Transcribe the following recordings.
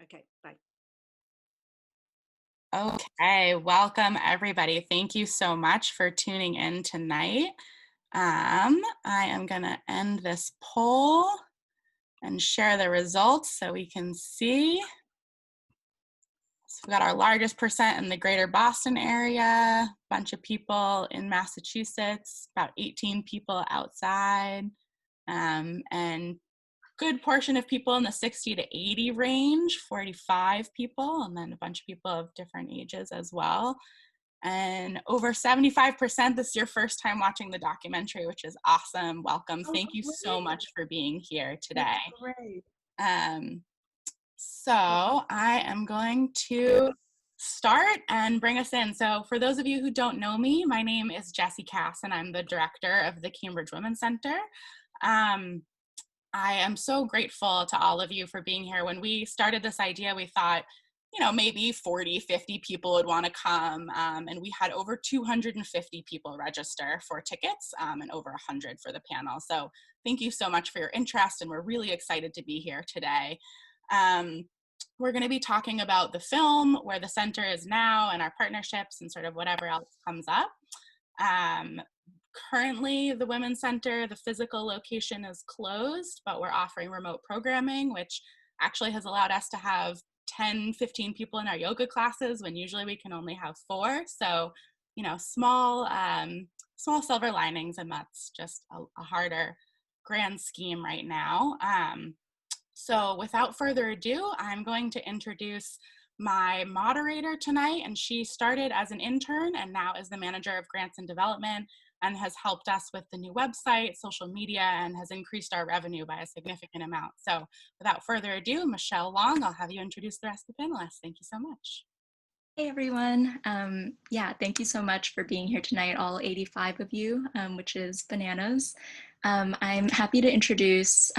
Okay, bye. Okay, welcome everybody. Thank you so much for tuning in tonight. I am gonna end this poll and share the results so we can see. So we got our largest percent in the greater Boston area, a bunch of people in Massachusetts, about 18 people outside, and good portion of people in the 60 to 80 range, 45 people, and then a bunch of people of different ages as well. And over 75%, this is your first time watching the documentary, which is awesome. Welcome. Thank you so much for being here today. Great. So I am going to start and bring us in. So for those of you who don't know me, my name is Jessye Kass, and I'm the director of the Cambridge Women's Center. I am so grateful to all of you for being here. When we started this idea, we thought, maybe 40, 50 people would want to come. And we had over 250 people register for tickets and over 100 for the panel. So thank you so much for your interest, and we're really excited to be here today. We're going to be talking about the film, where the center is now, and our partnerships and sort of whatever else comes up. Currently, the Women's Center, the physical location is closed, but we're offering remote programming, which actually has allowed us to have 10, 15 people in our yoga classes when usually we can only have 4. So, small silver linings, and that's just a harder grand scheme right now. So without further ado, I'm going to introduce my moderator tonight, and she started as an intern and now is the manager of grants and development, and has helped us with the new website, social media, and has increased our revenue by a significant amount. So without further ado, Michelle Long, I'll have you introduce the rest of the panelists. Thank you so much. Hey everyone. Thank you so much for being here tonight, all 85 of you, which is bananas. I'm happy to introduce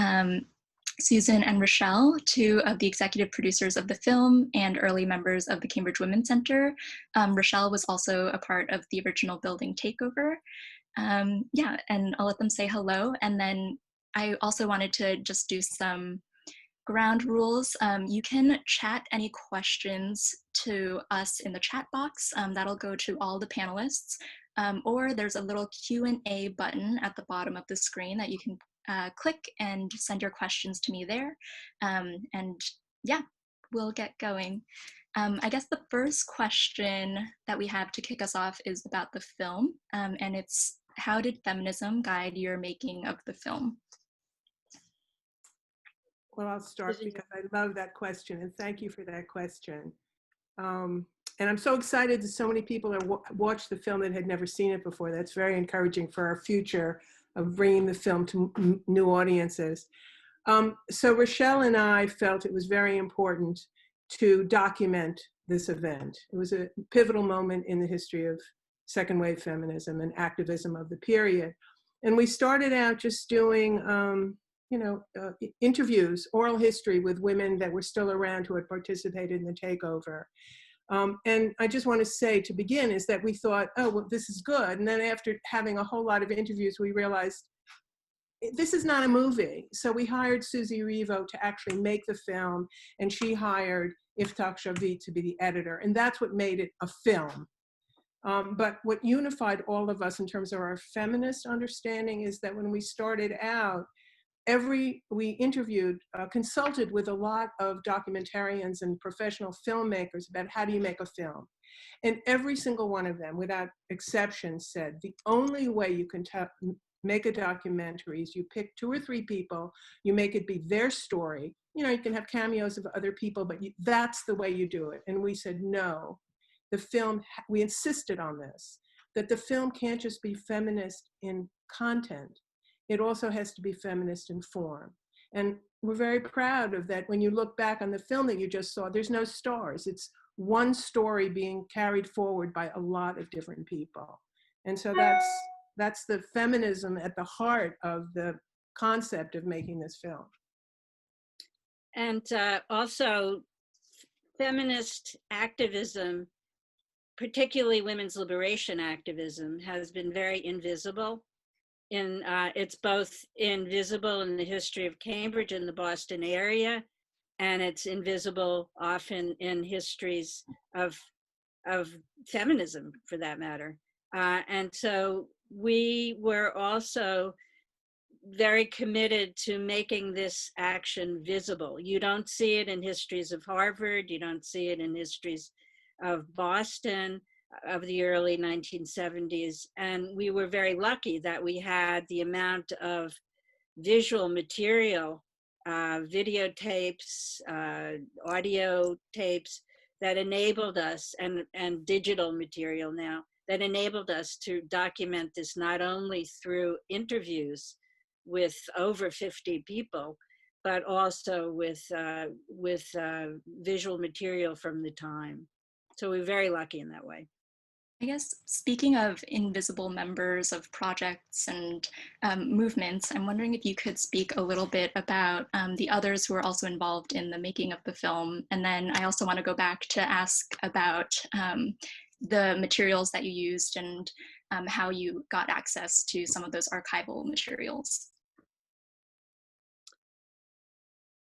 Susan and Rochelle, 2 of the executive producers of the film and early members of the Cambridge Women's Center. Rochelle was also a part of the original building takeover. And I'll let them say hello. And then I also wanted to just do some ground rules. You can chat any questions to us in the chat box. That'll go to all the panelists. Or there's a little Q&A button at the bottom of the screen that you can click and send your questions to me there. We'll get going. I guess the first question that we have to kick us off is about the film, and it's, how did feminism guide your making of the film? Well, I'll start because I love that question, and thank you for that question. And I'm so excited that so many people have watched the film that had never seen it before. That's very encouraging for our future of bringing the film to new audiences. So Rochelle and I felt it was very important to document this event. It was a pivotal moment in the history of second wave feminism and activism of the period. And we started out just doing interviews, oral history with women that were still around who had participated in the takeover. And I just want to say to begin is that we thought, oh, well, this is good. And then after having a whole lot of interviews, we realized this is not a movie. So we hired Susie Revo to actually make the film, and she hired Iftak Shavit to be the editor. And that's what made it a film. But what unified all of us in terms of our feminist understanding is that when we started out, we interviewed, consulted with a lot of documentarians and professional filmmakers about how do you make a film. And every single one of them, without exception, said the only way you can make a documentary is you pick 2 or 3 people, you make it be their story. You can have cameos of other people, but that's the way you do it. And we said, no, the film, we insisted on this, that the film can't just be feminist in content. It also has to be feminist in form. And we're very proud of that. When you look back on the film that you just saw, there's no stars. It's one story being carried forward by a lot of different people. And so that's the feminism at the heart of the concept of making this film. And also, feminist activism, particularly women's liberation activism, has been very invisible. It's both invisible in the history of Cambridge and the Boston area, and it's invisible often in histories of feminism, for that matter. And so we were also very committed to making this action visible. You don't see it in histories of Harvard, you don't see it in histories of Boston of the early 1970s. And we were very lucky that we had the amount of visual material, videotapes, audio tapes that enabled us, and digital material now, that enabled us to document this not only through interviews with over 50 people, but also with visual material from the time. So we're very lucky in that way. I guess speaking of invisible members of projects and movements, I'm wondering if you could speak a little bit about the others who are also involved in the making of the film. And then I also want to go back to ask about the materials that you used and how you got access to some of those archival materials.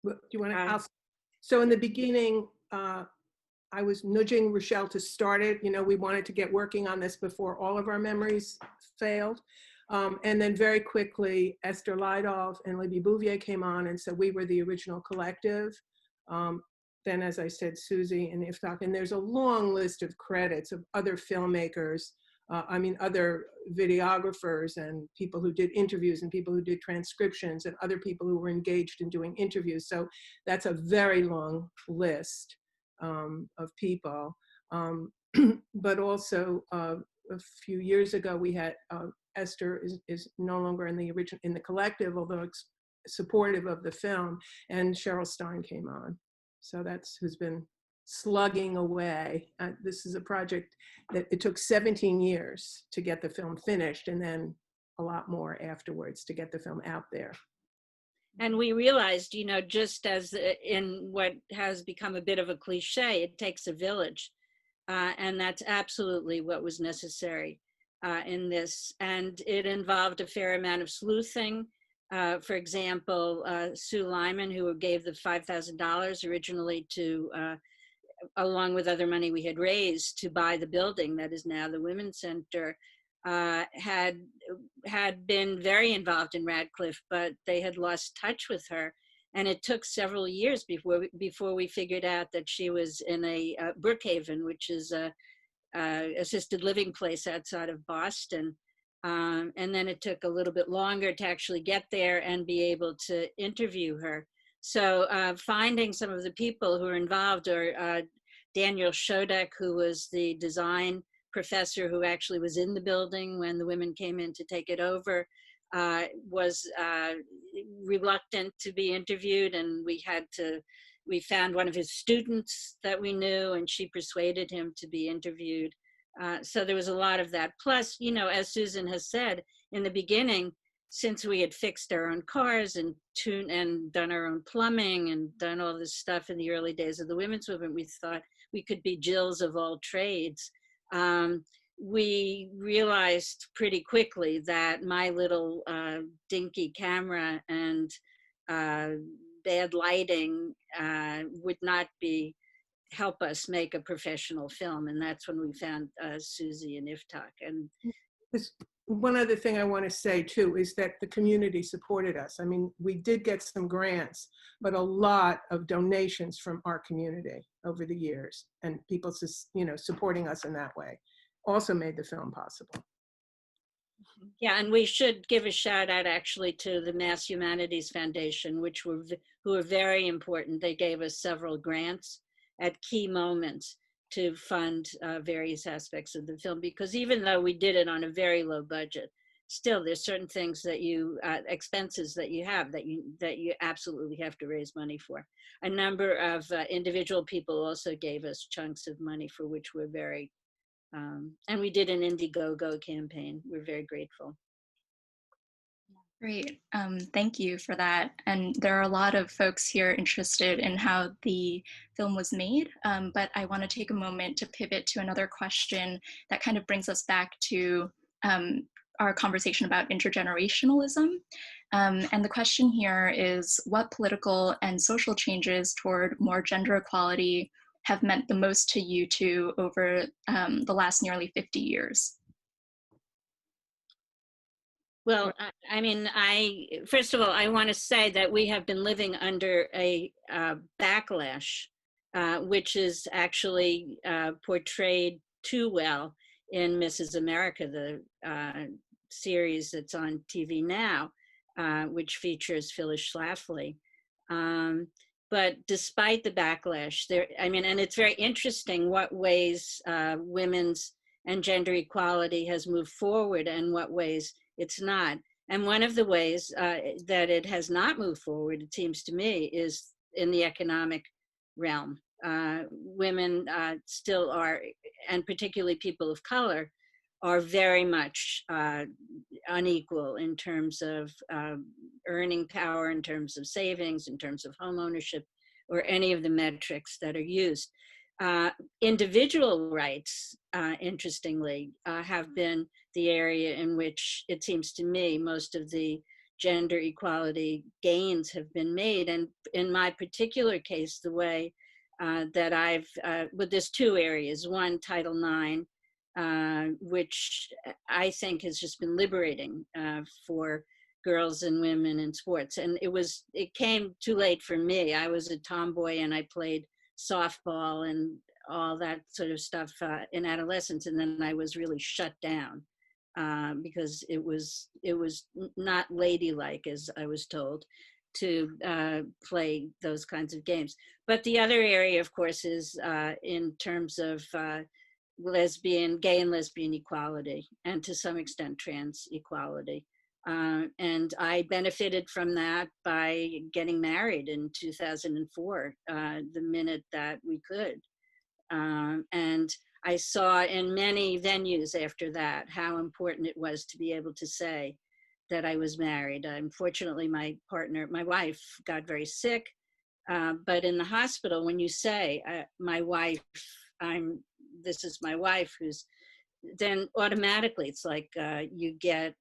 Do you want to? So in the beginning, I was nudging Rochelle to start it. You know, we wanted to get working on this before all of our memories failed. And then very quickly, Esther Lydoff and Libby Bouvier came on, and so we were the original collective. Then, as I said, Susie and Iftak, and there's a long list of credits of other filmmakers, other videographers and people who did interviews and people who did transcriptions and other people who were engaged in doing interviews. So that's a very long list of people. But also a few years ago, we had Esther is no longer in the collective, although supportive of the film, and Cheryl Stein came on. So that's who's been slugging away. This is a project that it took 17 years to get the film finished, and then a lot more afterwards to get the film out there. And we realized, you know, just as in what has become a bit of a cliche, it takes a village. And that's absolutely what was necessary in this. And it involved a fair amount of sleuthing. For example, Sue Lyman, who gave the $5,000 originally to, along with other money we had raised to buy the building that is now the Women's Center, had been very involved in Radcliffe, but they had lost touch with her. And it took several years before we figured out that she was in a Brookhaven, which is a assisted living place outside of Boston. And then it took a little bit longer to actually get there and be able to interview her. So finding some of the people who are involved are Daniel Shodek, who was the design professor who actually was in the building when the women came in to take it over, was reluctant to be interviewed, and we found one of his students that we knew, and she persuaded him to be interviewed. So there was a lot of that. Plus, you know, as Susan has said, in the beginning, since we had fixed our own cars and done our own plumbing and done all this stuff in the early days of the women's movement, we thought we could be Jills of all trades. We realized pretty quickly that my little dinky camera and bad lighting would not help us make a professional film. And that's when we found Susie and Iftak. And one other thing I want to say too is that the community supported us. I mean, we did get some grants, but a lot of donations from our community over the years, and people, you know, supporting us in that way also made the film possible. Yeah, and we should give a shout out actually to the Mass Humanities Foundation, who were very important. They gave us several grants at key moments to fund various aspects of the film, because even though we did it on a very low budget, still there's certain things that expenses that you have that you absolutely have to raise money for. A number of individual people also gave us chunks of money, for which we're very, and we did an Indiegogo campaign. We're very grateful. Great, thank you for that. And there are a lot of folks here interested in how the film was made, but I want to take a moment to pivot to another question that kind of brings us back to our conversation about intergenerationalism. And the question here is, what political and social changes toward more gender equality have meant the most to you two over the last nearly 50 years? Well, I mean, first of all, I want to say that we have been living under a backlash, which is actually portrayed too well in Mrs. America, the series that's on TV now, which features Phyllis Schlafly. But despite the backlash, I mean, and it's very interesting what ways women's and gender equality has moved forward and what ways it's not. And one of the ways that it has not moved forward, it seems to me, is in the economic realm. Women still are, and particularly people of color, are very much unequal in terms of earning power, in terms of savings, in terms of home ownership, or any of the metrics that are used. Individual rights, interestingly, have been the area in which it seems to me most of the gender equality gains have been made. And in my particular case, the way that well, there's two areas. One, Title IX, which I think has just been liberating for girls and women in sports. And it came too late for me. I was a tomboy and I played softball and all that sort of stuff in adolescence, and then I was really shut down because it was not ladylike, as I was told, to play those kinds of games. But the other area, of course, is in terms of gay and lesbian equality, and to some extent trans equality. And I benefited from that by getting married in 2004, the minute that we could. And I saw in many venues after that how important it was to be able to say that I was married. Unfortunately, my wife, got very sick. But in the hospital, when you say, my wife, this is my wife, then automatically it's like you get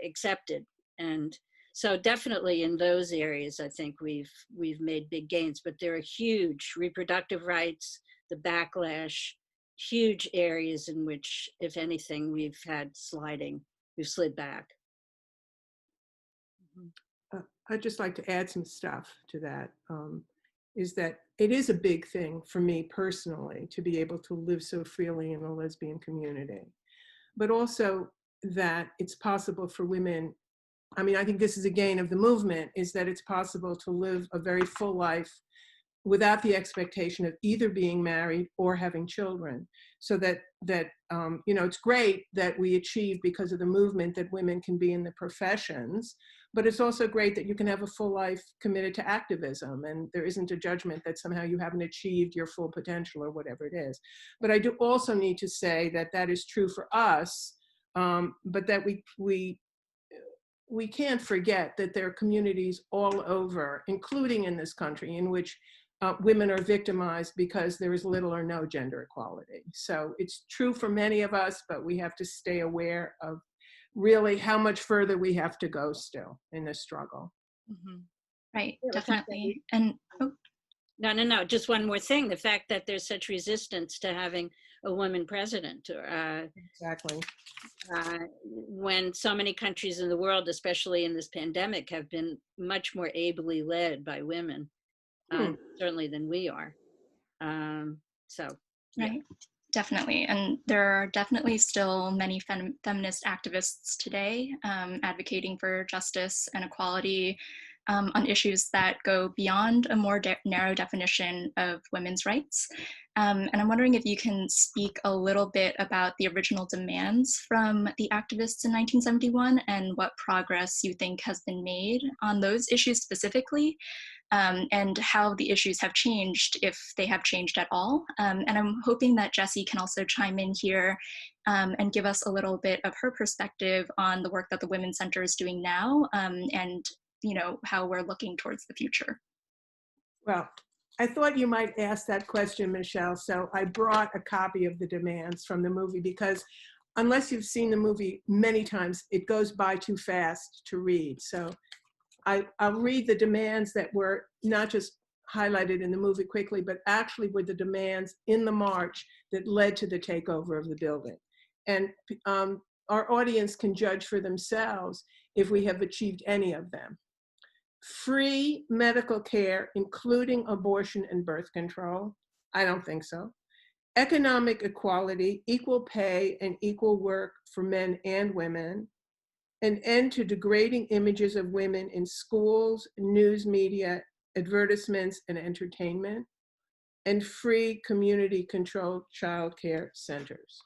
accepted. And so definitely in those areas, I think we've made big gains, but there are huge reproductive rights, the backlash, huge areas in which, if anything, we've slid back. I'd just like to add some stuff to that, is that it is a big thing for me personally to be able to live so freely in the lesbian community, but also that it's possible for women. I mean, I think this is a gain of the movement, is that it's possible to live a very full life without the expectation of either being married or having children. So that it's great that we achieve, because of the movement, that women can be in the professions, but it's also great that you can have a full life committed to activism, and there isn't a judgment that somehow you haven't achieved your full potential or whatever it is. But I do also need to say that that is true for us, but that we can't forget that there are communities all over, including in this country, in which women are victimized because there is little or no gender equality. So it's true for many of us, but we have to stay aware of really how much further we have to go still in this struggle. Mm-hmm. Right, definitely. And No, just one more thing. The fact that there's such resistance to having a woman president. Exactly. When so many countries in the world, especially in this pandemic, have been much more ably led by women, certainly than we are. Yeah. Right, definitely. And there are definitely still many feminist activists today advocating for justice and equality on issues that go beyond a more narrow definition of women's rights. And I'm wondering if you can speak a little bit about the original demands from the activists in 1971 and what progress you think has been made on those issues specifically, and how the issues have changed, if they have changed at all. And I'm hoping that Jessye can also chime in here and give us a little bit of her perspective on the work that the Women's Center is doing now, and how we're looking towards the future. Well, I thought you might ask that question, Michelle. So I brought a copy of the demands from the movie, because unless you've seen the movie many times, it goes by too fast to read. So I'll read the demands that were not just highlighted in the movie quickly, but actually were the demands in the march that led to the takeover of the building. And our audience can judge for themselves if we have achieved any of them. Free medical care, including abortion and birth control. I don't think so. Economic equality, equal pay and equal work for men and women. An end to degrading images of women in schools, news media, advertisements, and entertainment. And free community-controlled childcare centers.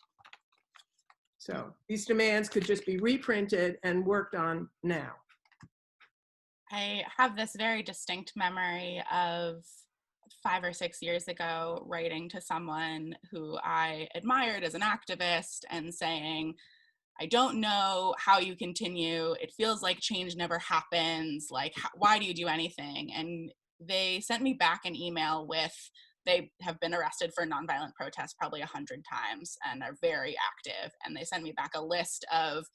So these demands could just be reprinted and worked on now. I have this very distinct memory of 5 or 6 years ago writing to someone who I admired as an activist and saying, I don't know how you continue. It feels like change never happens. Like, why do you do anything? And they sent me back an email with, they have been arrested for nonviolent protest probably 100 times and are very active. And they sent me back a list of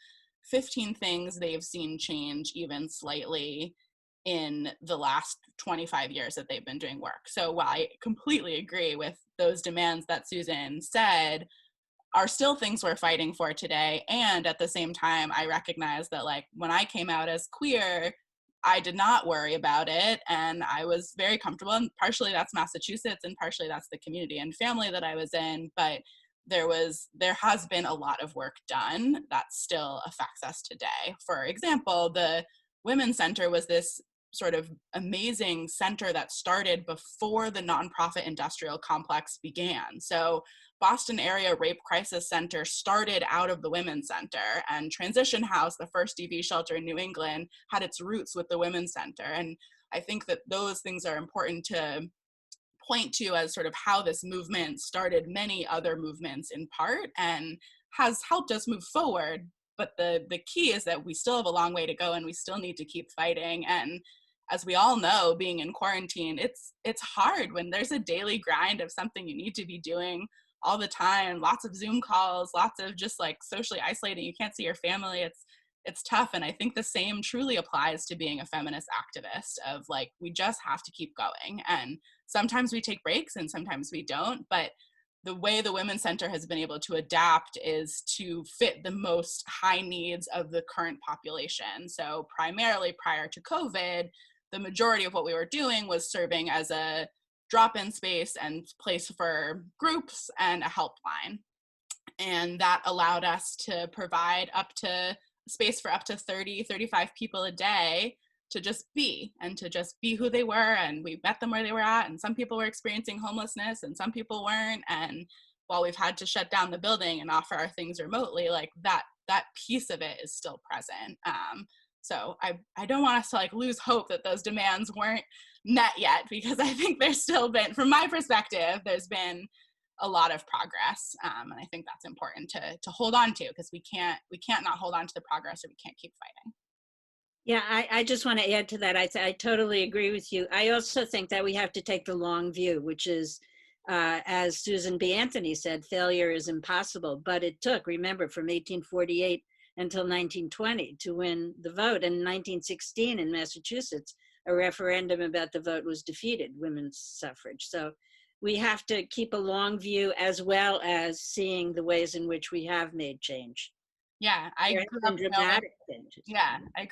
15 things they've seen change even slightly in the last 25 years that they've been doing work. So while I completely agree with those demands that Susan said, are still things we're fighting for today. And at the same time, I recognize that like when I came out as queer, I did not worry about it. And I was very comfortable. And partially that's Massachusetts and partially that's the community and family that I was in. But there has been a lot of work done that still affects us today. For example, the Women's Center was this sort of amazing center that started before the nonprofit industrial complex began. So Boston Area Rape Crisis Center started out of the Women's Center, and Transition House, the first DV shelter in New England, had its roots with the Women's Center. And I think that those things are important to point to as sort of how this movement started many other movements in part and has helped us move forward. But the key is that we still have a long way to go and we still need to keep fighting. And as we all know, being in quarantine, it's hard when there's a daily grind of something you need to be doing all the time, lots of Zoom calls, lots of just like socially isolating. You can't see your family. It's tough. And I think the same truly applies to being a feminist activist of like, we just have to keep going. And sometimes we take breaks and sometimes we don't. But the way the Women's Center has been able to adapt is to fit the most high needs of the current population. So primarily prior to COVID, the majority of what we were doing was serving as a drop-in space and place for groups and a helpline. And that allowed us to provide up to space for up to 30, 35 people a day to just be who they were. And we met them where they were at. And some people were experiencing homelessness and some people weren't. And while we've had to shut down the building and offer our things remotely, like that piece of it is still present. So I don't want us to like lose hope that those demands weren't met yet, because I think there's still been, from my perspective, there's been a lot of progress. And I think that's important to hold on to, because we can't not hold on to the progress or we can't keep fighting. Yeah, I just want to add to that. I totally agree with you. I also think that we have to take the long view, which is, as Susan B. Anthony said, failure is impossible. But it took, remember, from 1848 until 1920 to win the vote. And in 1916 in Massachusetts, a referendum about the vote was defeated, women's suffrage. So we have to keep a long view as well as seeing the ways in which we have made change. Yeah, I grew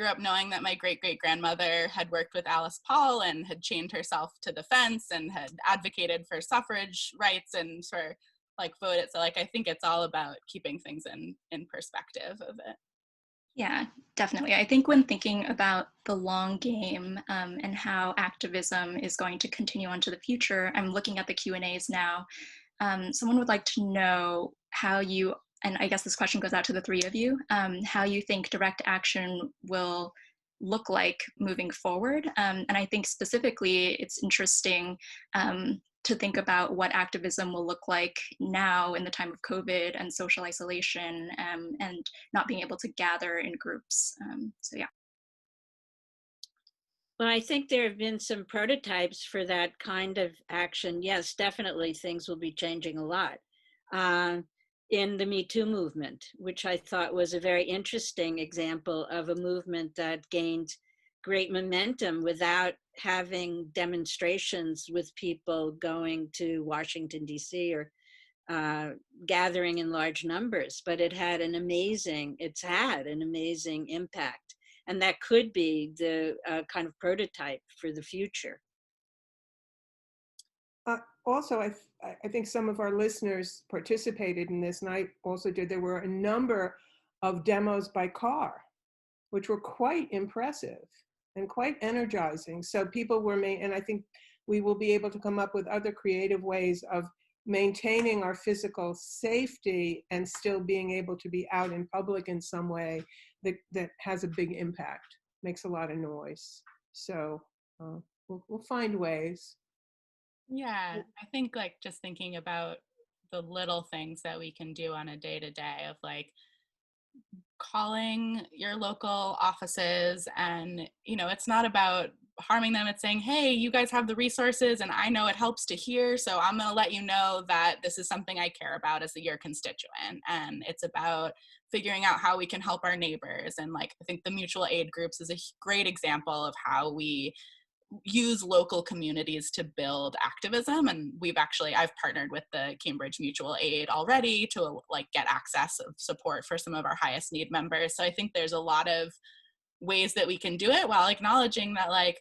up knowing that my great-great-grandmother had worked with Alice Paul and had chained herself to the fence and had advocated for suffrage rights and for like voted. So like I think it's all about keeping things in perspective of it. Yeah, definitely. I think when thinking about the long game and how activism is going to continue on to the future, I'm looking at the Q&As now. Someone would like to know how you, and I guess this question goes out to the three of you, how you think direct action will look like moving forward. And I think specifically it's interesting to think about what activism will look like now in the time of COVID and social isolation and not being able to gather in groups. So yeah. Well, I think there have been some prototypes for that kind of action. Yes, definitely things will be changing a lot. in the Me Too movement, which I thought was a very interesting example of a movement that gained great momentum without having demonstrations with people going to Washington, D.C. or gathering in large numbers, but it's had an amazing impact. And that could be the kind of prototype for the future. Also, I think some of our listeners participated in this, and I also did. There were a number of demos by car, which were quite impressive and quite energizing. So people were and I think we will be able to come up with other creative ways of maintaining our physical safety and still being able to be out in public in some way that has a big impact, makes a lot of noise. So we'll find ways. Yeah, I think like just thinking about the little things that we can do on a day-to-day of like calling your local offices, and it's not about harming them. It's saying, hey, you guys have the resources and I know it helps to hear, so I'm going to let you know that this is something I care about as your constituent. And it's about figuring out how we can help our neighbors. And like I think the mutual aid groups is a great example of how we use local communities to build activism. And I've partnered with the Cambridge Mutual Aid already to like get access of support for some of our highest need members. So I think there's a lot of ways that we can do it while acknowledging that like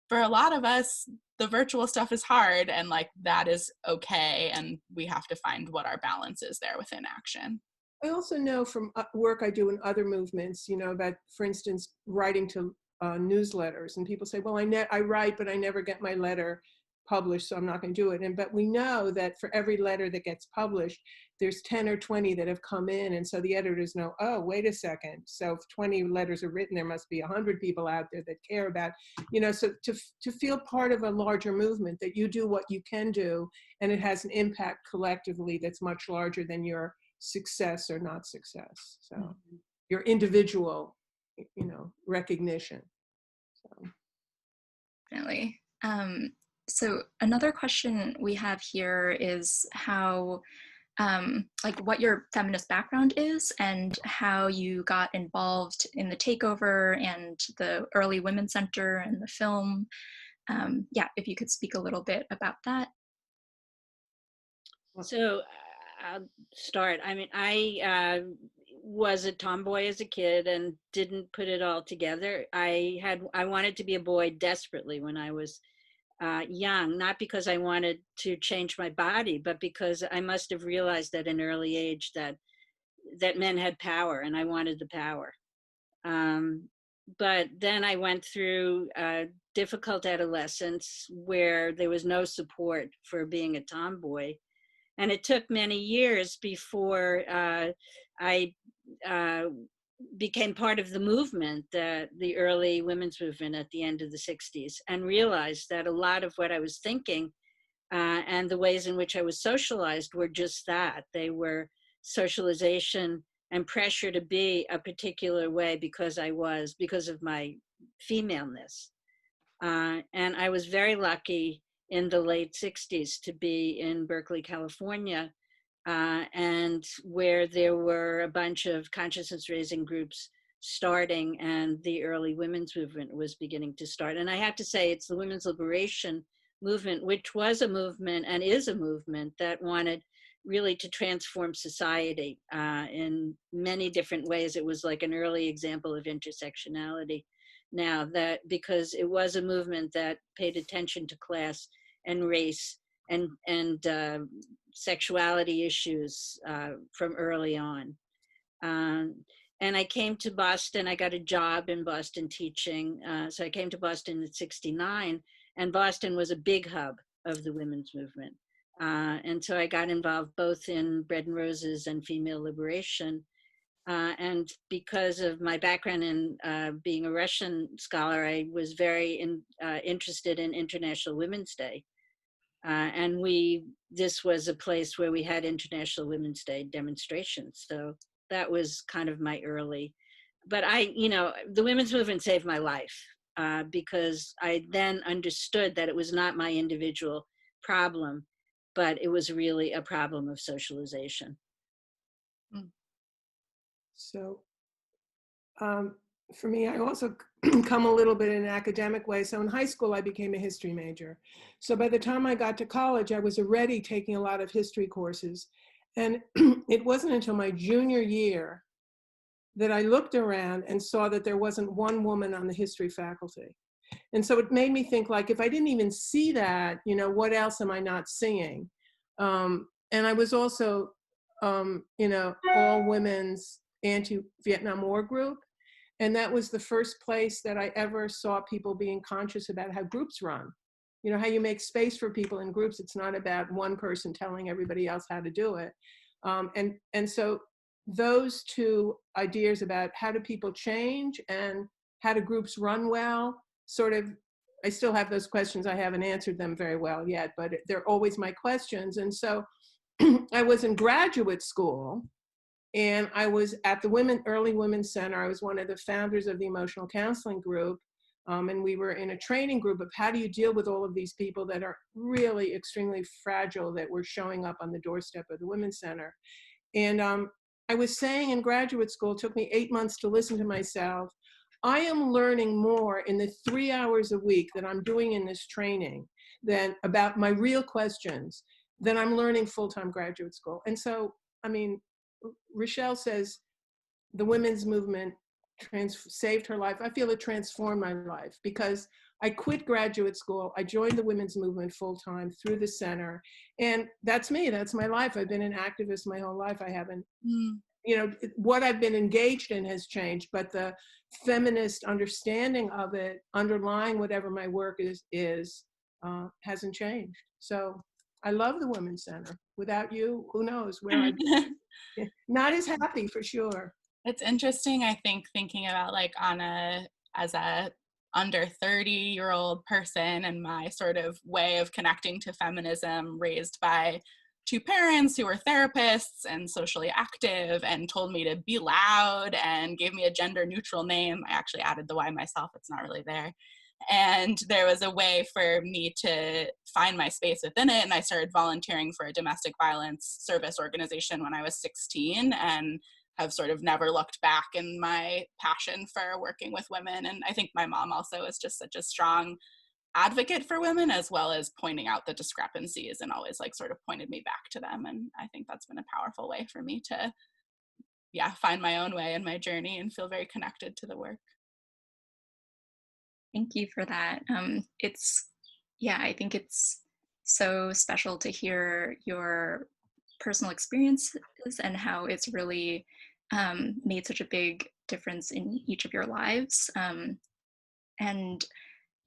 for a lot of us the virtual stuff is hard, and like that is okay, and we have to find what our balance is there within action. I also know from work I do in other movements, that, for instance, writing to newsletters, and people say, well, I write, but I never get my letter published, so I'm not going to do it. But we know that for every letter that gets published, there's 10 or 20 that have come in, and so the editors know, oh, wait a second. So if 20 letters are written, there must be 100 people out there that care about, so to feel part of a larger movement, that you do what you can do, and it has an impact collectively that's much larger than your success or not success. So your individual, recognition. So. Definitely. So another question we have here is how, like what your feminist background is and how you got involved in the takeover and the early women's center and the film. Yeah, if you could speak a little bit about that. So I'll start. I mean, I was a tomboy as a kid and didn't put it all together. I wanted to be a boy desperately when I was young, not because I wanted to change my body, but because I must have realized at an early age that men had power, and I wanted the power. But then I went through a difficult adolescence where there was no support for being a tomboy. And it took many years before I became part of the movement, the early women's movement at the end of the 60s, and realized that a lot of what I was thinking and the ways in which I was socialized were just that. They were socialization and pressure to be a particular way because of my femaleness. And I was very lucky in the late 60s to be in Berkeley, California, and where there were a bunch of consciousness raising groups starting, and the early women's movement was beginning to start. And I have to say, it's the women's liberation movement, which was a movement and is a movement that wanted really to transform society in many different ways. It was like an early example of intersectionality now, that because it was a movement that paid attention to class and race and sexuality issues from early on. And I came to Boston. I got a job in Boston teaching. So I came to Boston in '69, and Boston was a big hub of the women's movement. And so I got involved both in Bread and Roses and female liberation. And because of my background in being a Russian scholar, I was very interested in International Women's Day. And this was a place where we had International Women's Day demonstrations. So that was kind of my early, but the women's movement saved my life because I then understood that it was not my individual problem, but it was really a problem of socialization. Mm. So for me, I also come a little bit in an academic way. So in high school, I became a history major. So by the time I got to college, I was already taking a lot of history courses. And it wasn't until my junior year that I looked around and saw that there wasn't one woman on the history faculty. And so it made me think, like, if I didn't even see that, you know, what else am I not seeing? And I was also, you know, all women's anti-Vietnam War group. And that was the first place that I ever saw people being conscious about how groups run. You know, how you make space for people in groups. It's not about one person telling everybody else how to do it. And so those two ideas about how do people change and how do groups run well, sort of, I still have those questions. I haven't answered them very well yet, but they're always my questions. And so I was in graduate school, and I was at the Early Women's Center. I was one of the founders of the emotional counseling group. And we were in a training group of how do you deal with all of these people that are really extremely fragile that were showing up on the doorstep of the Women's Center. And I was saying in graduate school, it took me 8 months to listen to myself. I am learning more in the 3 hours a week that I'm doing in this training than about my real questions than I'm learning full-time graduate school. And so, I mean, Rochelle says the women's movement saved her life. I feel it transformed my life because I quit graduate school. I joined the women's movement full-time through the center. And that's me, that's my life. I've been an activist my whole life. I haven't, you know, what I've been engaged in has changed, but the feminist understanding of it, underlying whatever my work is hasn't changed. So I love the Women's Center. Without you, who knows where I'd be. Not as happy for sure. It's interesting, I think, thinking about like as a under 30-year-old person and my sort of way of connecting to feminism, raised by two parents who were therapists and socially active and told me to be loud and gave me a gender neutral name. I actually added the Y myself, it's not really there. And there was a way for me to find my space within it. And I started volunteering for a domestic violence service organization when I was 16 and have sort of never looked back in my passion for working with women. And I think my mom also is just such a strong advocate for women, as well as pointing out the discrepancies and always like sort of pointed me back to them. And I think that's been a powerful way for me to, find my own way in my journey and feel very connected to the work. Thank you for that. I think it's so special to hear your personal experiences and how it's really made such a big difference in each of your lives.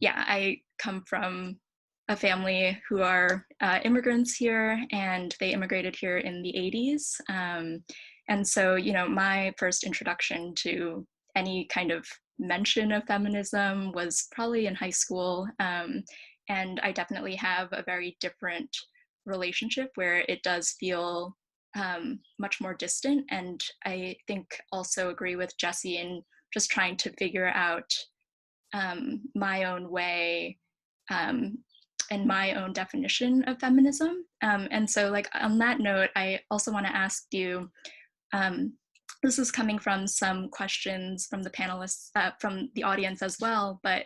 I come from a family who are immigrants here, and they immigrated here in the 80s. And so, you know, my first introduction to any kind of mention of feminism was probably in high school. And I definitely have a very different relationship where it does feel much more distant. And I think also agree with Jessye in just trying to figure out my own way and my own definition of feminism. And so like on that note, I also want to ask you, this is coming from some questions from the panelists, from the audience as well, but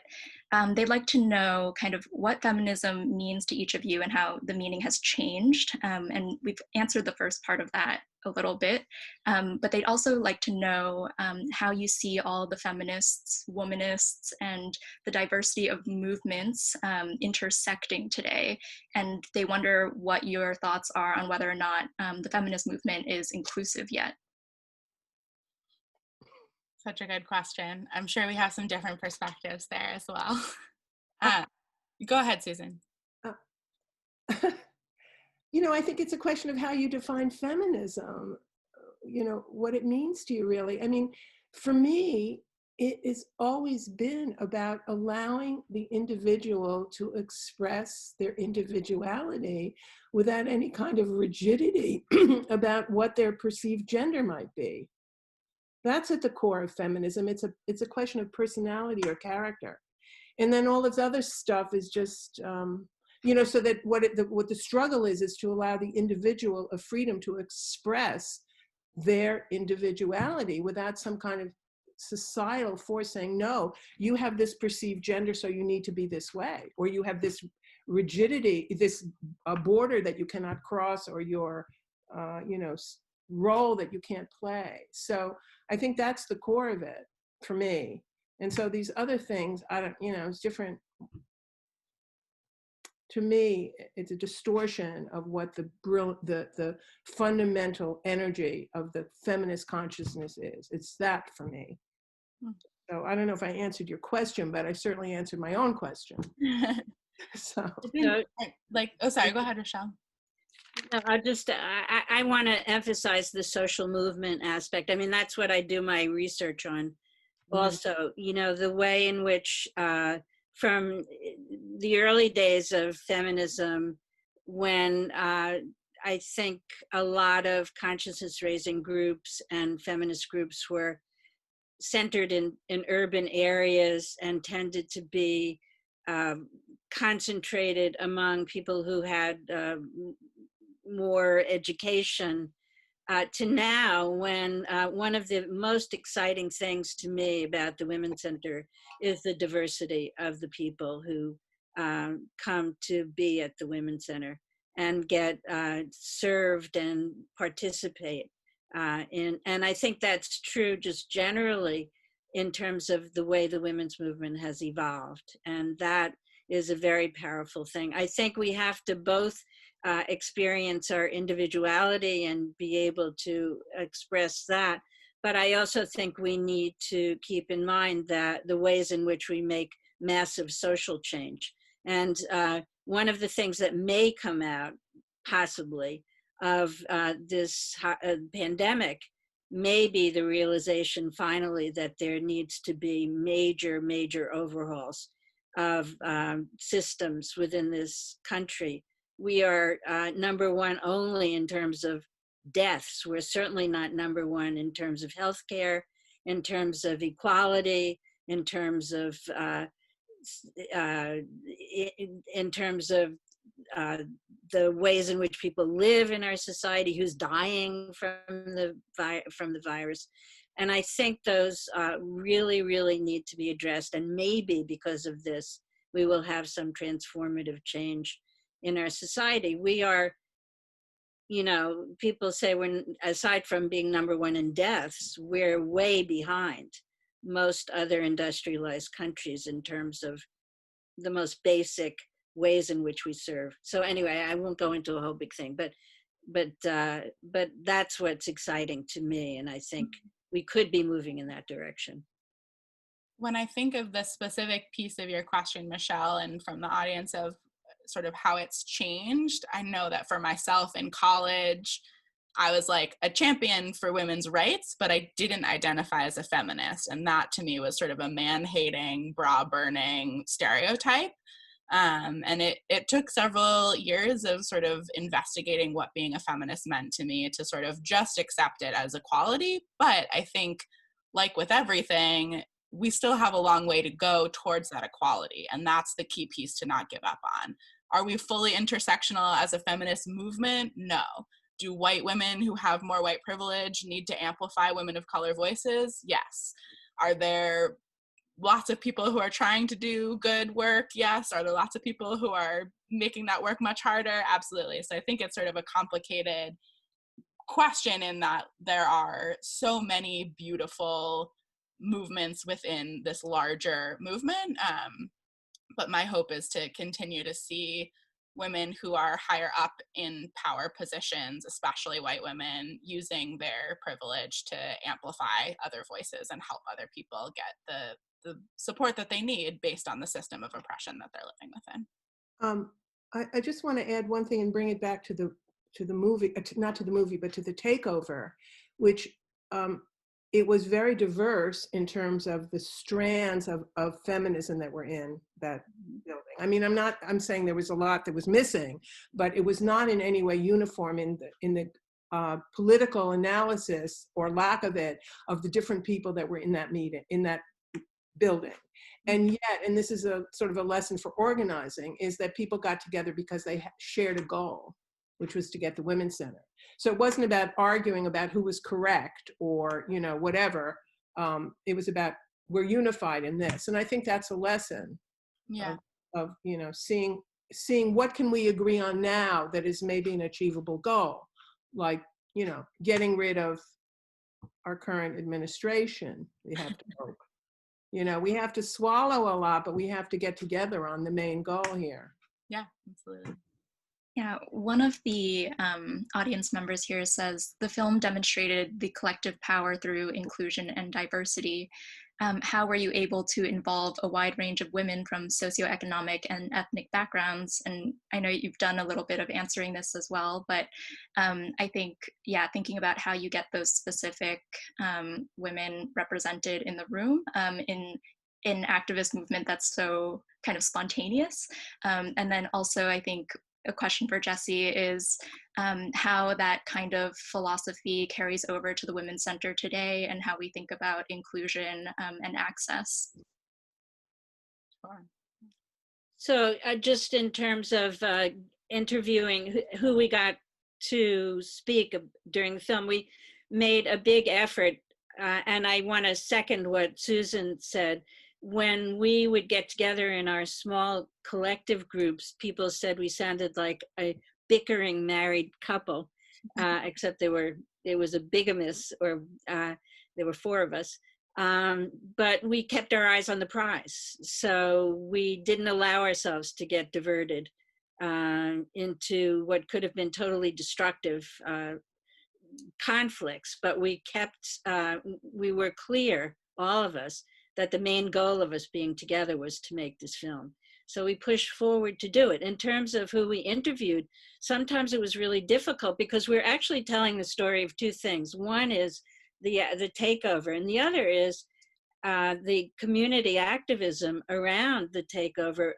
they'd like to know kind of what feminism means to each of you and how the meaning has changed. And we've answered the first part of that a little bit, but they'd also like to know how you see all the feminists, womanists, and the diversity of movements intersecting today. And they wonder what your thoughts are on whether or not the feminist movement is inclusive yet. Such a good question. I'm sure we have some different perspectives there as well. Go ahead, Susan. You know, I think it's a question of how you define feminism, you know, what it means to you really. I mean, for me, it has always been about allowing the individual to express their individuality without any kind of rigidity about what their perceived gender might be. That's at the core of feminism. It's a question of personality or character. And then all this other stuff is just, you know, so that what the struggle is to allow the individual a freedom to express their individuality without some kind of societal force saying, no, you have this perceived gender, so you need to be this way, or you have this rigidity, this border that you cannot cross, or your, role that you can't play. So I think that's the core of it for me. And so these other things, I don't, it's different. To me, it's a distortion of what the fundamental energy of the feminist consciousness is. It's that for me. So I don't know if I answered your question, but I certainly answered my own question. So, sorry, go ahead, Rochelle. No, I want to emphasize the social movement aspect. I mean, that's what I do my research on. Also, the way in which from the early days of feminism, when I think a lot of consciousness raising groups and feminist groups were centered in urban areas and tended to be concentrated among people who had more education, to now, when one of the most exciting things to me about the Women's Center is the diversity of the people who come to be at the Women's Center and get served and participate in. And I think that's true just generally in terms of the way the women's movement has evolved. And that is a very powerful thing. I think we have to both experience our individuality and be able to express that. But I also think we need to keep in mind that the ways in which we make massive social change. And one of the things that may come out, possibly, of this pandemic may be the realization finally that there needs to be major, major overhauls of systems within this country. We are number one only in terms of deaths. We're certainly not number one in terms of healthcare, in terms of equality, in terms of the ways in which people live in our society, who's dying from the virus. And I think those really, really need to be addressed. And maybe because of this, we will have some transformative change in our society. We are, people say when, aside from being number one in deaths, we're way behind most other industrialized countries in terms of the most basic ways in which we serve. So anyway, I won't go into a whole big thing, but that's what's exciting to me. And I think we could be moving in that direction. When I think of the specific piece of your question, Michelle, and from the audience of sort of how it's changed, I know that for myself in college, I was like a champion for women's rights, but I didn't identify as a feminist. And that to me was sort of a man-hating, bra-burning stereotype. And it took several years of sort of investigating what being a feminist meant to me to sort of just accept it as equality. But I think, like with everything, we still have a long way to go towards that equality. And that's the key piece to not give up on. Are we fully intersectional as a feminist movement? No. Do white women who have more white privilege need to amplify women of color voices? Yes. Are there lots of people who are trying to do good work? Yes. Are there lots of people who are making that work much harder? Absolutely. So I think it's sort of a complicated question in that there are so many beautiful movements within this larger movement. But my hope is to continue to see women who are higher up in power positions, especially white women, using their privilege to amplify other voices and help other people get the support that they need based on the system of oppression that they're living within. I just want to add one thing and bring it back to the movie, not to the movie, but to the takeover, which it was very diverse in terms of the strands of feminism that were in that building. I mean, I'm saying there was a lot that was missing, but it was not in any way uniform in the political analysis or lack of it of the different people that were in that meeting, in that building. And yet, and this is a sort of a lesson for organizing, is that people got together because they shared a goal. which was to get the Women's Center. So it wasn't about arguing about who was correct or, whatever. It was about, we're unified in this. And I think that's a lesson of seeing what can we agree on now that is maybe an achievable goal, like, getting rid of our current administration. We have to hope. We have to swallow a lot, but we have to get together on the main goal here. Yeah, absolutely. Yeah, one of the audience members here says the film demonstrated the collective power through inclusion and diversity. How were you able to involve a wide range of women from socioeconomic and ethnic backgrounds? And I know you've done a little bit of answering this as well, but I think, thinking about how you get those specific women represented in the room in activist movement that's so kind of spontaneous. And then also, I think a question for Jessye is how that kind of philosophy carries over to the Women's Center today and how we think about inclusion and access. Sure. So just in terms of interviewing who we got to speak during the film, we made a big effort, and I want to second what Susan said. When we would get together in our small collective groups, people said we sounded like a bickering married couple, except it was a bigamous, or there were 4 of us. But we kept our eyes on the prize. So we didn't allow ourselves to get diverted into what could have been totally destructive conflicts, but we were clear, all of us, that the main goal of us being together was to make this film. So we pushed forward to do it. In terms of who we interviewed, sometimes it was really difficult because we're actually telling the story of 2 things. One is the takeover, and the other is the community activism around the takeover.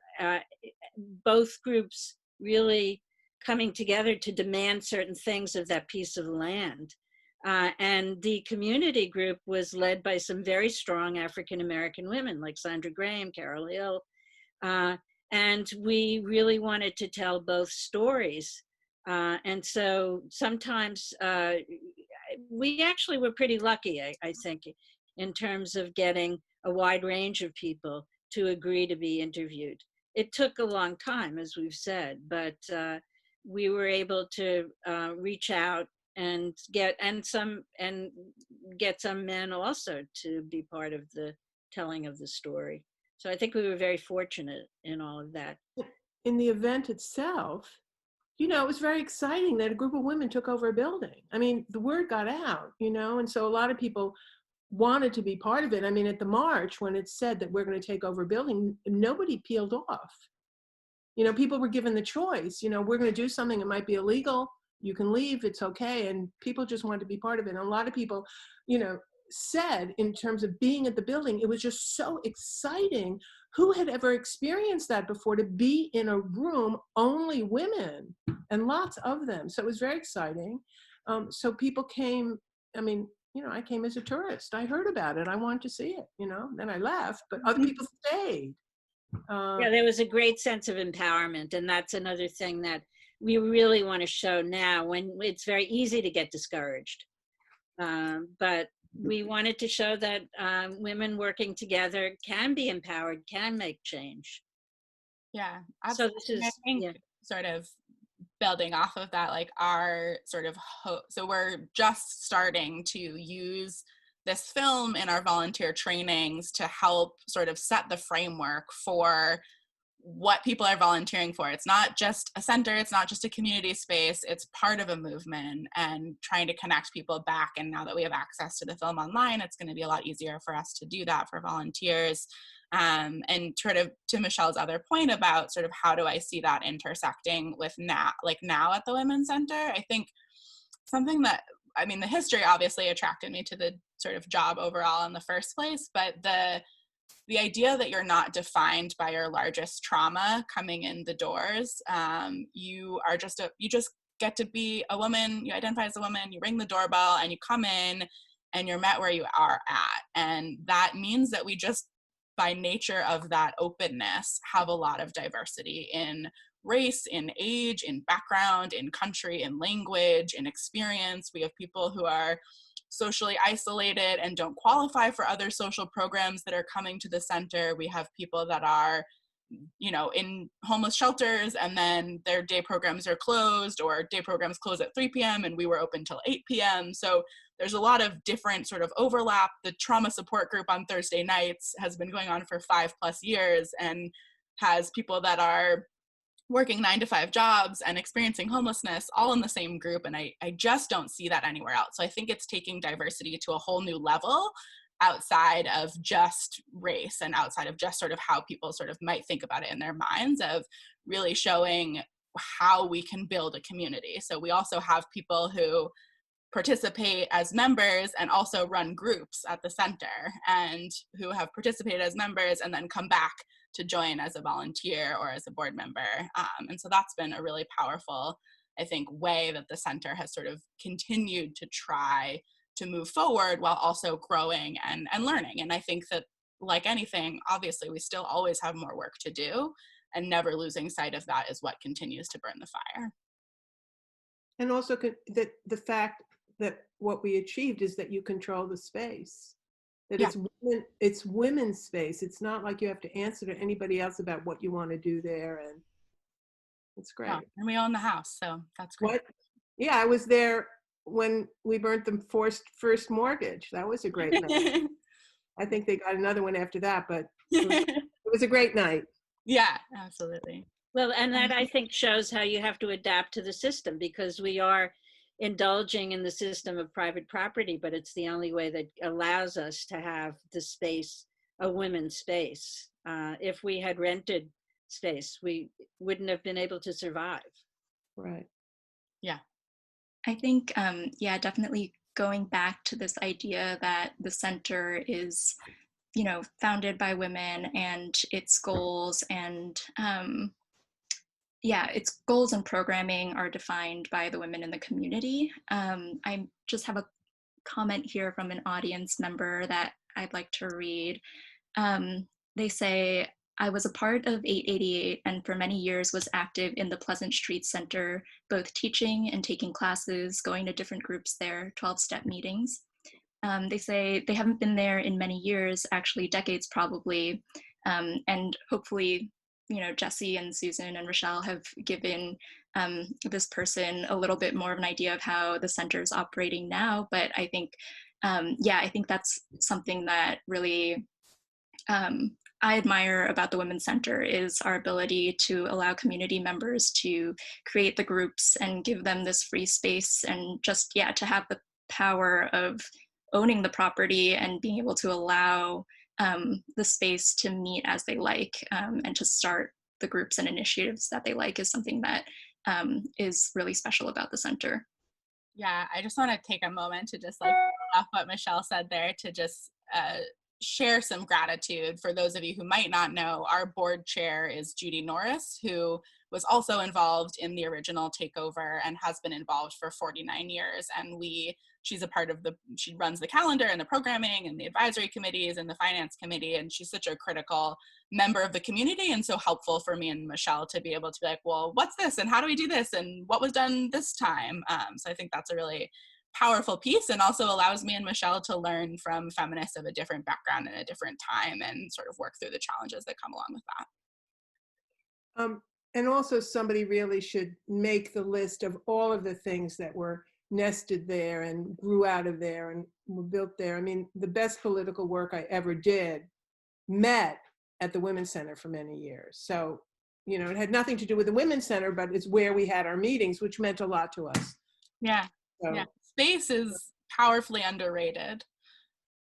Both groups really coming together to demand certain things of that piece of land. And the community group was led by some very strong African-American women like Sandra Graham, Carol Hill. And we really wanted to tell both stories. And so sometimes we actually were pretty lucky, I think, in terms of getting a wide range of people to agree to be interviewed. It took a long time, as we've said, but we were able to reach out and get some men also to be part of the telling of the story. So I think we were very fortunate in all of that. In the event itself, it was very exciting that a group of women took over a building. I mean, the word got out, and so a lot of people wanted to be part of it. I mean, at the march, when it said that we're going to take over a building, nobody peeled off. People were given the choice, we're going to do something, it might be illegal, you can leave, it's okay. And people just wanted to be part of it. And a lot of people, said in terms of being at the building, it was just so exciting. Who had ever experienced that before, to be in a room, only women, and lots of them. So it was very exciting. So people came, I came as a tourist. I heard about it. I wanted to see it, then I left, but other people stayed. Yeah, there was a great sense of empowerment. And that's another thing that we really want to show now, when it's very easy to get discouraged. But we wanted to show that women working together can be empowered, can make change. Yeah, absolutely. So this is, I think sort of building off of that, like our sort of so we're just starting to use this film in our volunteer trainings to help sort of set the framework for what people are volunteering for. It's not just a center, it's not just a community space, it's part of a movement, and trying to connect people back. And now that we have access to the film online, it's going to be a lot easier for us to do that for volunteers. And sort of to Michelle's other point about sort of how do I see that intersecting with now at the Women's Center, I think something that, the history obviously attracted me to the sort of job overall in the first place, but the idea that you're not defined by your largest trauma coming in the doors. You just get to be a woman, you identify as a woman, you ring the doorbell and you come in and you're met where you are at. And that means that we just, by nature of that openness, have a lot of diversity in race, in age, in background, in country, in language, in experience. We have people who are socially isolated and don't qualify for other social programs that are coming to the center. We have people that are, you know, in homeless shelters and then their day programs are closed, or day programs close at 3 p.m. and we were open till 8 p.m. So there's a lot of different sort of overlap. The trauma support group on Thursday nights has been going on for 5+ years and has people that are working 9-to-5 jobs and experiencing homelessness all in the same group. And I just don't see that anywhere else. So I think it's taking diversity to a whole new level outside of just race and outside of just sort of how people sort of might think about it in their minds, of really showing how we can build a community. So we also have people who participate as members and also run groups at the center, and who have participated as members and then come back to join as a volunteer or as a board member. And so that's been a really powerful, I think, way that the center has sort of continued to try to move forward while also growing and learning. And I think that, like anything, obviously we still always have more work to do, and never losing sight of that is what continues to burn the fire. And also that the fact that what we achieved is that you control the space, that it's women's space. It's not like you have to answer to anybody else about what you want to do there, and it's great. Yeah, and we own the house, so that's great. What? Yeah, I was there when we burnt the first mortgage. That was a great night. I think they got another one after that, but it was a great night. Yeah, absolutely. Well, and that I think shows how you have to adapt to the system, because we are indulging in the system of private property, but it's the only way that allows us to have the space, a women's space. If we had rented space, we wouldn't have been able to survive. Right. Yeah. I think, yeah, definitely going back to this idea that the center is, you know, founded by women, and its goals and its goals and programming are defined by the women in the community. I just have a comment here from an audience member that I'd like to read. They say, I was a part of 888 and for many years was active in the Pleasant Street Center, both teaching and taking classes, going to different groups there, 12-step meetings. They say they haven't been there in many years, actually decades probably, and hopefully, you know, Jessye and Susan and Rochelle have given this person a little bit more of an idea of how the center is operating now. But I think, I think that's something that really I admire about the Women's Center, is our ability to allow community members to create the groups and give them this free space, and just, to have the power of owning the property and being able to allow the space to meet as they like, and to start the groups and initiatives that they like, is something that is really special about the center. Yeah, I just want to take a moment to just like off what Michelle said there, to just share some gratitude for those of you who might not know. Our board chair is Judy Norris, who was also involved in the original takeover and has been involved for 49 years. And she's a part of she runs the calendar and the programming and the advisory committees and the finance committee. And she's such a critical member of the community, and so helpful for me and Michelle to be able to be like, well, what's this? And how do we do this? And what was done this time? So I think that's a really powerful piece, and also allows me and Michelle to learn from feminists of a different background and a different time, and sort of work through the challenges that come along with that. And also, somebody really should make the list of all of the things that were nested there and grew out of there and were built there. I mean, the best political work I ever did met at the Women's Center for many years. So, you know, it had nothing to do with the Women's Center, but it's where we had our meetings, which meant a lot to us. Yeah. So, yeah. Space is powerfully underrated.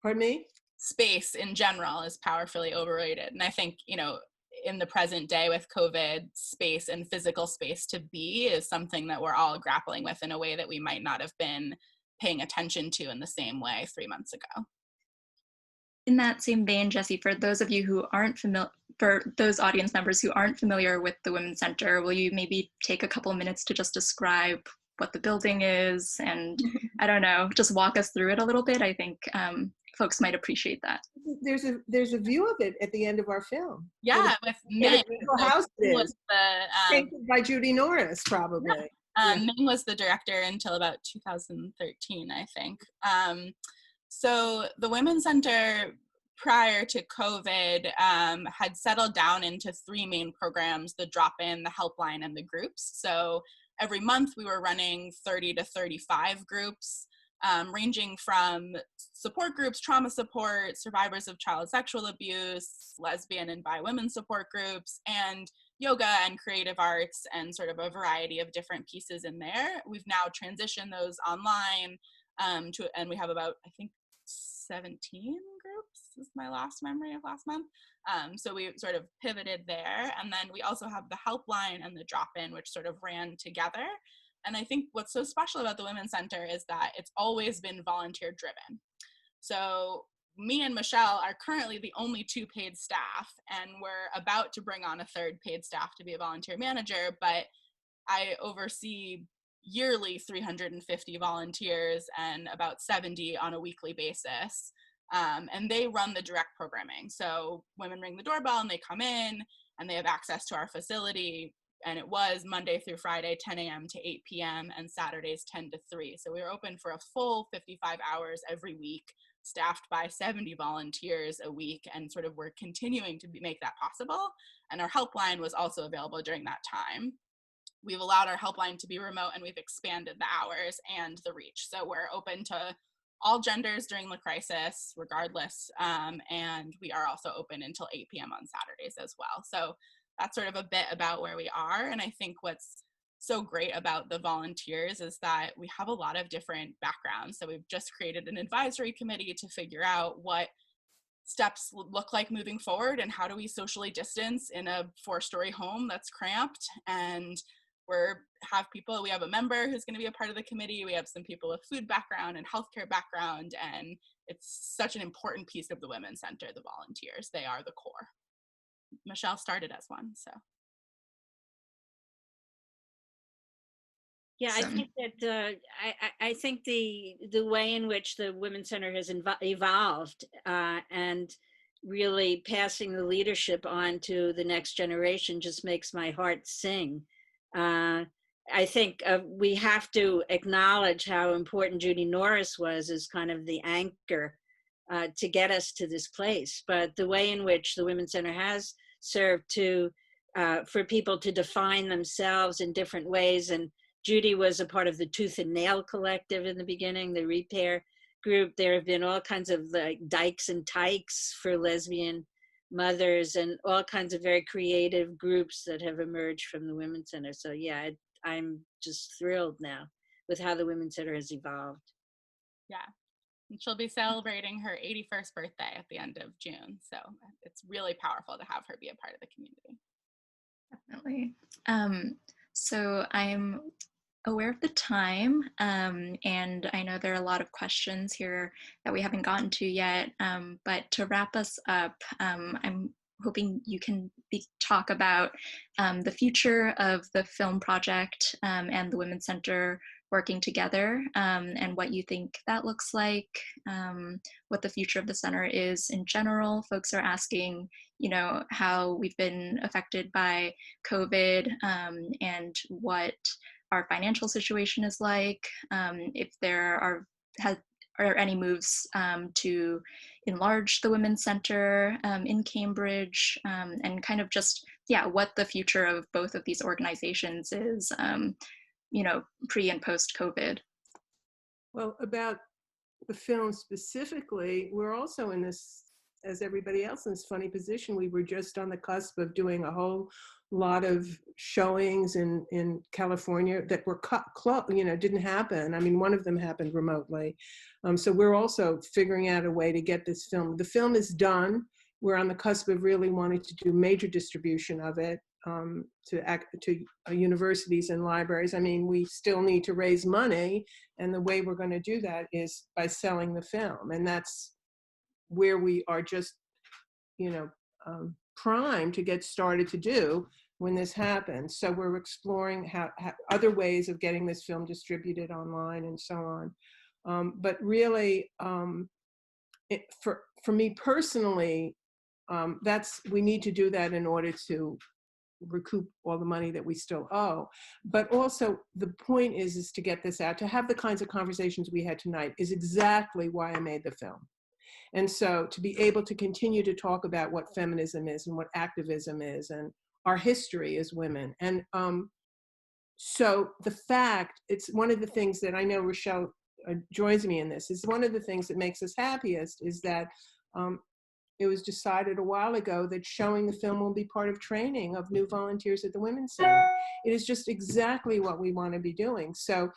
Pardon me? Space in general is powerfully overrated. And I think, you know, in the present day with COVID, space and physical space to be is something that we're all grappling with in a way that we might not have been paying attention to in the same way 3 months ago. In that same vein, Jessye, for those of you who aren't familiar, for those audience members who aren't familiar with the Women's Center, will you maybe take a couple of minutes to just describe what the building is, and I don't know, just walk us through it a little bit? I think folks might appreciate that. There's a view of it at the end of our film. Yeah, with Ming. What a beautiful house it is. The, painted by Judy Norris, probably. Ming was the director until about 2013, I think. So the Women's Center, prior to COVID, had settled down into three main programs: the drop-in, the helpline, and the groups. So every month we were running 30 to 35 groups, ranging from support groups, trauma support, survivors of child sexual abuse, lesbian and bi women support groups, and yoga and creative arts, and sort of a variety of different pieces in there. We've now transitioned those online, and we have about, I think, 17 groups is my last memory of last month. So we sort of pivoted there. And then we also have the helpline and the drop-in, which sort of ran together. And I think what's so special about the Women's Center is that it's always been volunteer driven. So me and Michelle are currently the only two paid staff, and we're about to bring on a third paid staff to be a volunteer manager, but I oversee yearly 350 volunteers and about 70 on a weekly basis. And they run the direct programming. So women ring the doorbell and they come in and they have access to our facility. And it was Monday through Friday, 10 a.m. to 8 p.m. and Saturdays 10 to 3. So we were open for a full 55 hours every week, staffed by 70 volunteers a week, and sort of we're continuing to make that possible. And our helpline was also available during that time. We've allowed our helpline to be remote, and we've expanded the hours and the reach. So we're open to all genders during the crisis, regardless. And we are also open until 8 p.m. on Saturdays as well. So that's sort of a bit about where we are. And I think what's so great about the volunteers is that we have a lot of different backgrounds. So we've just created an advisory committee to figure out what steps look like moving forward and how do we socially distance in a 4-story home that's cramped. And we have a member who's going to be a part of the committee. We have some people with food background and healthcare background, and it's such an important piece of the Women's Center, the volunteers. They are the core. Michelle started as one, so. Yeah, I think that I think the way in which the Women's Center has evolved and really passing the leadership on to the next generation just makes my heart sing. I think we have to acknowledge how important Judy Norris was as kind of the anchor to get us to this place. But the way in which the Women's Center has served to for people to define themselves in different ways, and Judy was a part of the Tooth and Nail Collective in the beginning, the Repair group. There have been all kinds of like dykes and tykes for lesbian mothers and all kinds of very creative groups that have emerged from the Women's Center. So yeah, I'm just thrilled now with how the Women's Center has evolved. Yeah, and she'll be celebrating her 81st birthday at the end of June. So it's really powerful to have her be a part of the community. Definitely. So I'm aware of the time, and I know there are a lot of questions here that we haven't gotten to yet, but to wrap us up, I'm hoping you can talk about the future of the film project and the Women's Center working together, and what you think that looks like, what the future of the center is in general. Folks are asking, how we've been affected by COVID, and what our financial situation is like, if there are any moves to enlarge the Women's Center in Cambridge, and kind of just, what the future of both of these organizations is, pre and post COVID. Well, about the film specifically, we're also in this, as everybody else, in this funny position. We were just on the cusp of doing a whole lot of showings in California that were didn't happen. I mean, one of them happened remotely. So we're also figuring out a way to get this film. The film is done. We're on the cusp of really wanting to do major distribution of it to universities and libraries. I mean, we still need to raise money, and the way we're going to do that is by selling the film. And that's where we are just, primed to get started to do when this happens. So we're exploring how other ways of getting this film distributed online and so on. But really, for me personally, we need to do that in order to recoup all the money that we still owe. But also the point is to get this out, to have the kinds of conversations we had tonight is exactly why I made the film. And so to be able to continue to talk about what feminism is and what activism is and our history as women. And so the fact, it's one of the things that I know Rochelle joins me in this, is one of the things that makes us happiest is that it was decided a while ago that showing the film will be part of training of new volunteers at the Women's Center. It is just exactly what we want to be doing. So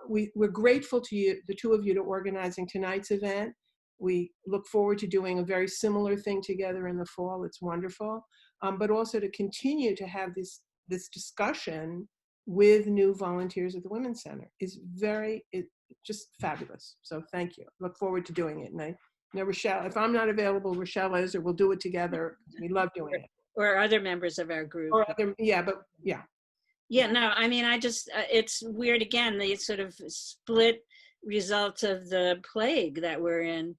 we're grateful to you, the two of you, to organizing tonight's event. We look forward to doing a very similar thing together in the fall. It's wonderful. But also to continue to have this discussion with new volunteers at the Women's Center is just fabulous. So thank you. Look forward to doing it. And Rochelle, if I'm not available, Rochelle is, or we'll do it together. We love doing it. Or other members of our group. Or other, yeah, but yeah. Yeah, no, I mean, it's weird again, the sort of split results of the plague that we're in,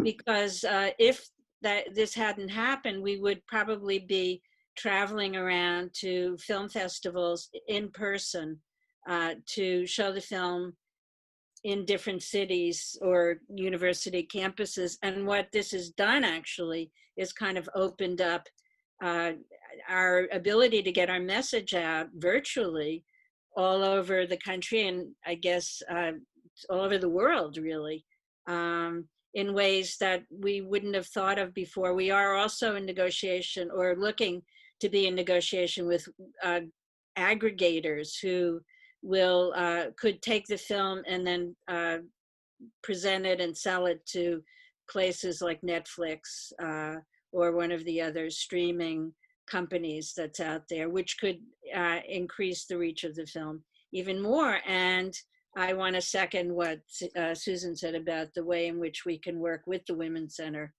because if this hadn't happened, we would probably be traveling around to film festivals in person to show the film in different cities or university campuses. And what this has done actually is kind of opened up our ability to get our message out virtually all over the country, and I guess all over the world, really, in ways that we wouldn't have thought of before. We are also in negotiation, or looking to be in negotiation, with aggregators who could take the film and then present it and sell it to places like Netflix or one of the other streaming companies that's out there, which could increase the reach of the film even more. And I want to second what Susan said about the way in which we can work with the Women's Center,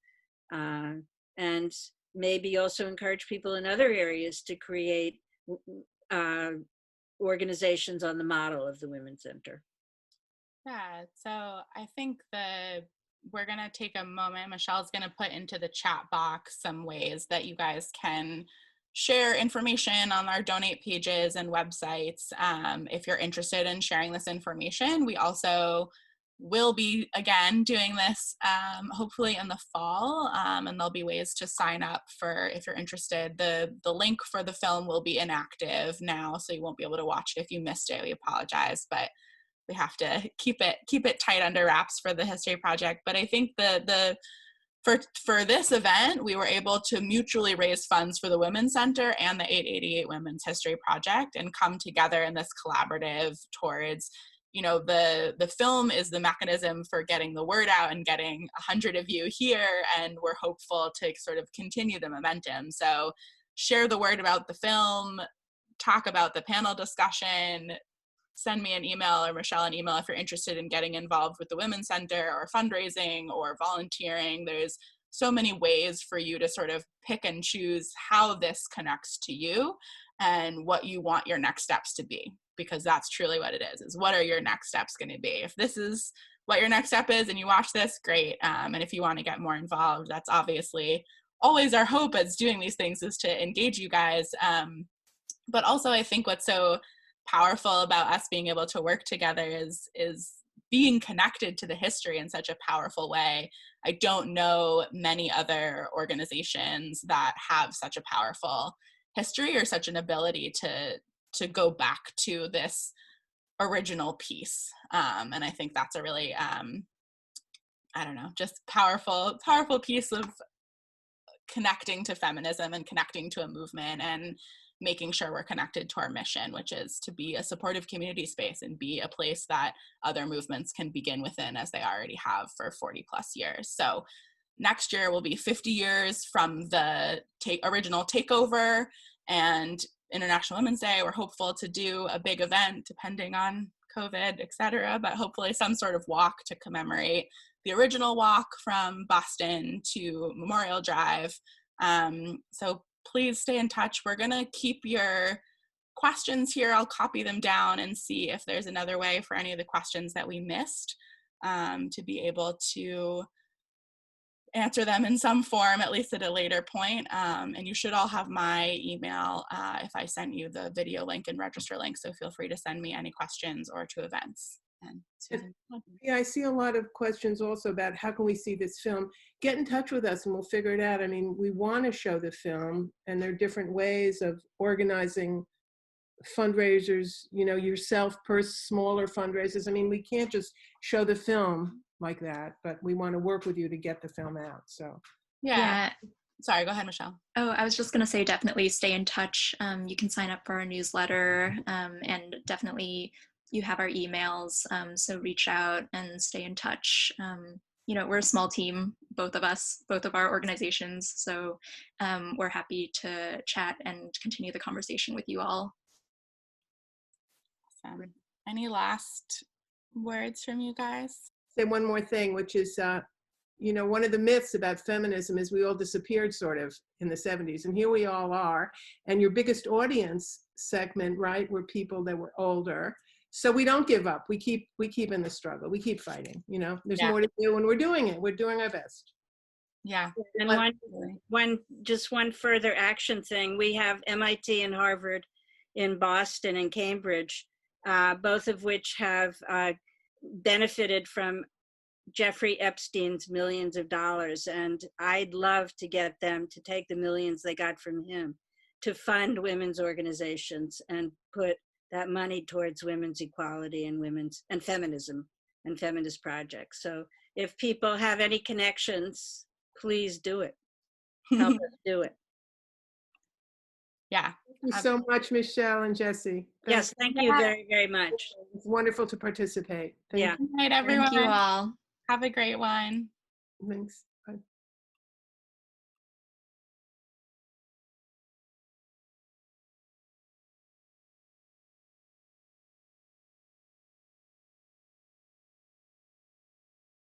and maybe also encourage people in other areas to create organizations on the model of the Women's Center. Yeah, so I think we're going to take a moment. Michelle's going to put into the chat box some ways that you guys can share information on our donate pages and websites if you're interested in sharing this information. We also will be, again, doing this hopefully in the fall, and there'll be ways to sign up for if you're interested. The link for the film will be inactive now, so you won't be able to watch it if you missed it. We apologize, but we have to keep it tight under wraps for the History Project. But I think for this event, we were able to mutually raise funds for the Women's Center and the 888 Women's History Project and come together in this collaborative towards, the film is the mechanism for getting the word out and getting 100 of you here, and we're hopeful to sort of continue the momentum. So share the word about the film, talk about the panel discussion, send me an email or Rochelle an email if you're interested in getting involved with the Women's Center or fundraising or volunteering. There's so many ways for you to sort of pick and choose how this connects to you and what you want your next steps to be, because that's truly what it is what are your next steps going to be? If this is what your next step is and you watch this, great. And if you want to get more involved, that's obviously always our hope as doing these things, is to engage you guys. But also I think what's so powerful about us being able to work together is being connected to the history in such a powerful way. I don't know many other organizations that have such a powerful history or such an ability to go back to this original piece. And I think that's a really, just powerful piece of connecting to feminism and connecting to a movement and making sure we're connected to our mission, which is to be a supportive community space and be a place that other movements can begin within, as they already have for 40 plus years. So next year will be 50 years from the original takeover and International Women's Day. We're hopeful to do a big event, depending on COVID, et cetera, but hopefully some sort of walk to commemorate the original walk from Boston to Memorial Drive. So please stay in touch. We're going to keep your questions here. I'll copy them down and see if there's another way for any of the questions that we missed to be able to answer them in some form, at least at a later point. And you should all have my email if I sent you the video link and register link. So feel free to send me any questions or to events. And Susan. Yeah, I see a lot of questions also about how can we see this film. Get in touch with us and we'll figure it out. I mean, we want to show the film, and there are different ways of organizing fundraisers, you know, yourself per smaller fundraisers. I mean, we can't just show the film like that, but we want to work with you to get the film out. So yeah. Sorry, go ahead, Michelle. Oh, I was just going to say, definitely stay in touch. You can sign up for our newsletter, and definitely you have our emails. So reach out and stay in touch. You know, we're a small team, both of us, both of our organizations. So we're happy to chat and continue the conversation with you all. Awesome. Any last words from you guys? say one more thing, which is, you know, one of the myths about feminism is we all disappeared sort of in the 70s, and here we all are. And your biggest audience segment, right, were people that were older. So we don't give up. We keep in the struggle. We keep fighting. You know, there's more to do, and we're doing it. We're doing our best. Yeah. And one further action thing. We have MIT and Harvard in Boston and Cambridge, both of which have benefited from Jeffrey Epstein's millions of dollars. And I'd love to get them to take the millions they got from him to fund women's organizations and put that money towards women's equality and feminism and feminist projects. So if people have any connections, please do it. Help us do it. Yeah. Thank you so much, Michelle and Jessye. Yes, thank you very, very much. It's wonderful to participate. Yeah. Good night, everyone. Thank you all. Have a great one. Thanks.